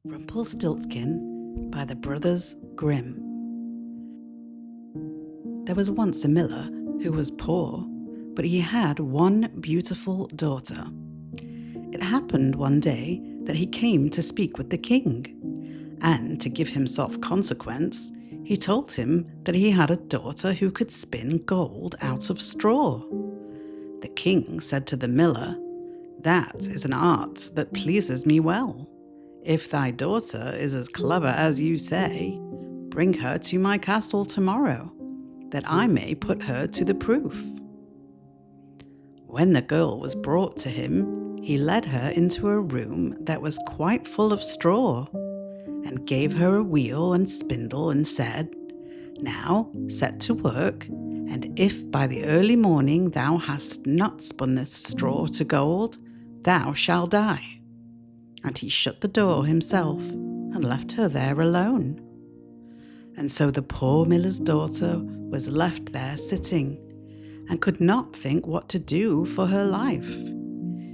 Rumpelstiltskin by the Brothers Grimm. There was once a miller who was poor, but he had one beautiful daughter. It happened one day that he came to speak with the king, and to give himself consequence, he told him that he had a daughter who could spin gold out of straw. The king said to the miller, "That is an art that pleases me well. If thy daughter is as clever as you say, bring her to my castle tomorrow, that I may put her to the proof." When the girl was brought to him, he led her into a room that was quite full of straw, and gave her a wheel and spindle and said, "Now set to work, and if by the early morning thou hast not spun this straw to gold, thou shalt die." And he shut the door himself and left her there alone. And so the poor miller's daughter was left there sitting, and could not think what to do for her life.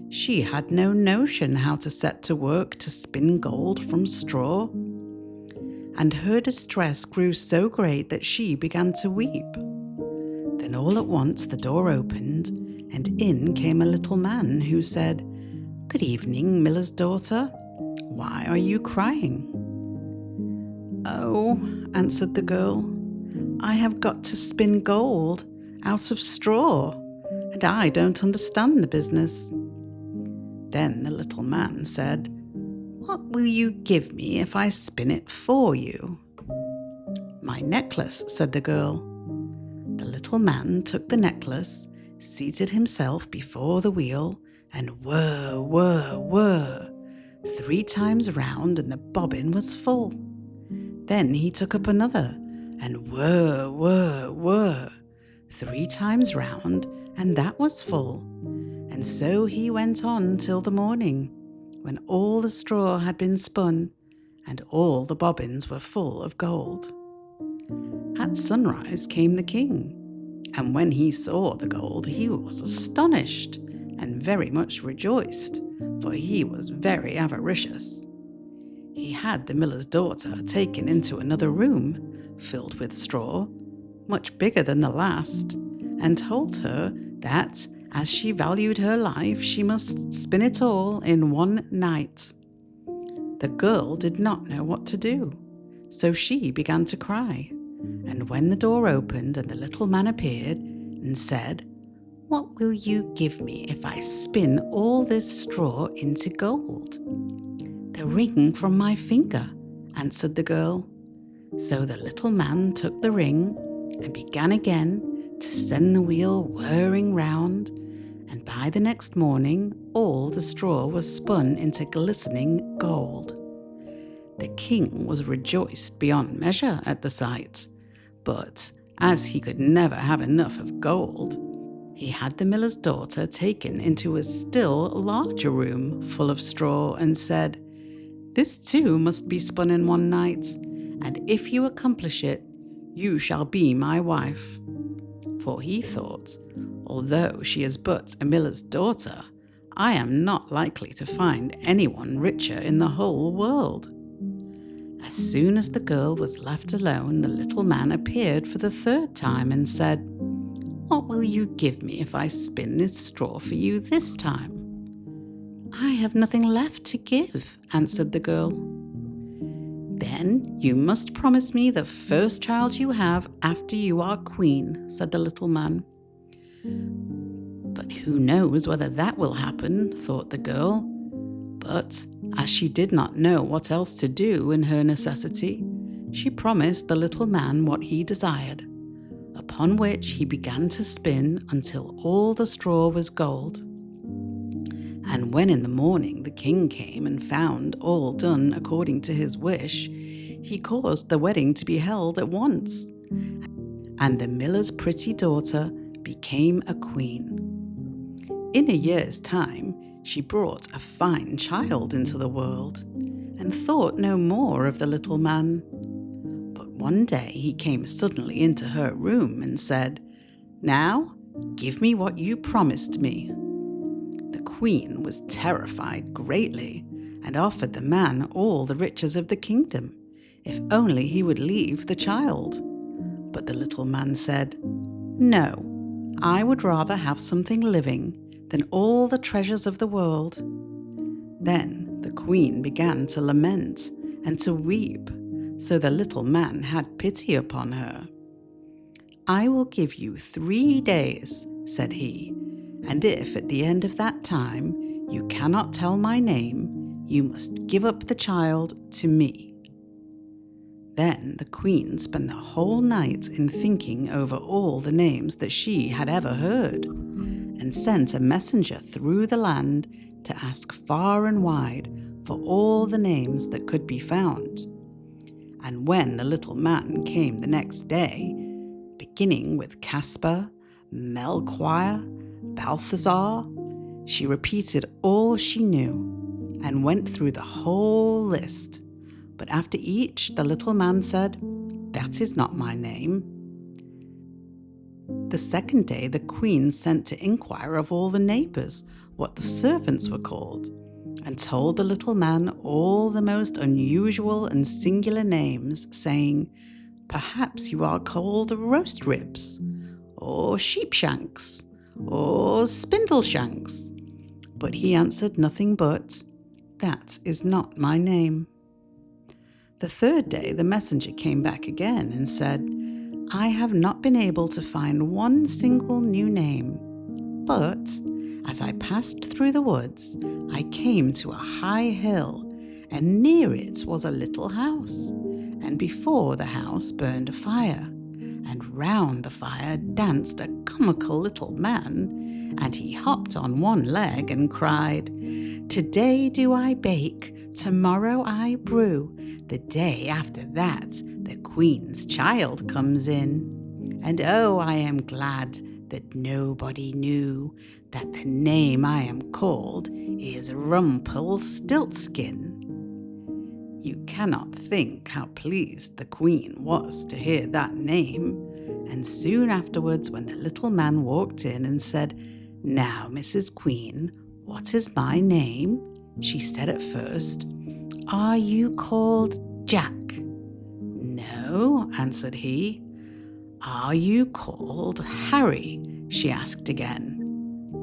She had no notion how to set to work to spin gold from straw. And her distress grew so great that she began to weep. Then all at once the door opened, and in came a little man who said, "Good evening, miller's daughter. Why are you crying?" "Oh," answered the girl, "I have got to spin gold out of straw, and I don't understand the business." Then the little man said, "What will you give me if I spin it for you?" "My necklace," said the girl. The little man took the necklace, seated himself before the wheel, and whir, whir, whir, 3 times round, and the bobbin was full. Then he took up another, and whir, whir, whir, 3 times round, and that was full. And so he went on till the morning, when all the straw had been spun, and all the bobbins were full of gold. At sunrise came the king, and when he saw the gold, he was astonished, and very much rejoiced, for he was very avaricious. He had the miller's daughter taken into another room, filled with straw, much bigger than the last, and told her that, as she valued her life, she must spin it all in one night. The girl did not know what to do, so she began to cry. And when the door opened and the little man appeared and said, "What will you give me if I spin all this straw into gold?" "The ring from my finger," answered the girl. So the little man took the ring and began again to send the wheel whirring round, and by the next morning all the straw was spun into glistening gold. The king was rejoiced beyond measure at the sight, but as he could never have enough of gold, he had the miller's daughter taken into a still larger room full of straw and said, "This too must be spun in one night, and if you accomplish it, you shall be my wife." For he thought, although she is but a miller's daughter, I am not likely to find anyone richer in the whole world. As soon as the girl was left alone, the little man appeared for the 3rd time and said, "What will you give me if I spin this straw for you this time?" "I have nothing left to give," answered the girl. "Then you must promise me the first child you have after you are queen," said the little man. "But who knows whether that will happen," thought the girl. But as she did not know what else to do in her necessity, she promised the little man what he desired, upon which he began to spin until all the straw was gold. And when in the morning the king came and found all done according to his wish, he caused the wedding to be held at once, and the miller's pretty daughter became a queen. In a year's time, she brought a fine child into the world, and thought no more of the little man. But one day he came suddenly into her room and said, "Now, give me what you promised me." The queen was terrified greatly, and offered the man all the riches of the kingdom, if only he would leave the child. But the little man said, "No, I would rather have something living than all the treasures of the world." Then the queen began to lament and to weep, so the little man had pity upon her. "I will give you 3 days," said he, "and if at the end of that time you cannot tell my name, you must give up the child to me." Then the queen spent the whole night in thinking over all the names that she had ever heard, and sent a messenger through the land to ask far and wide for all the names that could be found. And when the little man came the next day, beginning with Caspar, Melchior, Balthazar, she repeated all she knew and went through the whole list. But after each, the little man said, "That is not my name." The second day, the queen sent to inquire of all the neighbours what the servants were called, and told the little man all the most unusual and singular names, saying, "Perhaps you are called roast ribs, or sheepshanks, or spindleshanks." But he answered nothing but, "That is not my name." The third day the messenger came back again and said, "I have not been able to find one single new name, but as I passed through the woods, I came to a high hill, and near it was a little house, and before the house burned a fire, and round the fire danced a comical little man, and he hopped on one leg and cried, 'Today do I bake, tomorrow I brew, the day after that the queen's child comes in. And oh, I am glad that nobody knew that the name I am called is Rumpelstiltskin.'" You cannot think how pleased the queen was to hear that name, and soon afterwards, when the little man walked in and said, "Now, Mrs. Queen, what is my name?" she said at first, "Are you called Jack?" "No," answered he. "Are you called Harry?" she asked again.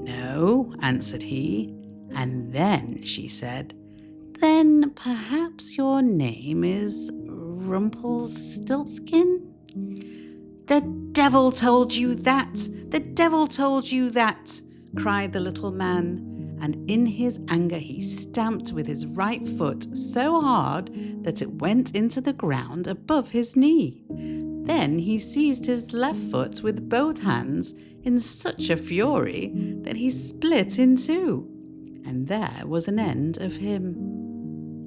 "No," answered he. And then she said, "Then perhaps your name is Rumpelstiltskin?" "The devil told you that! The devil told you that!" cried the little man, and in his anger he stamped with his right foot so hard that it went into the ground above his knee. Then he seized his left foot with both hands in such a fury that he split in two, and there was an end of him.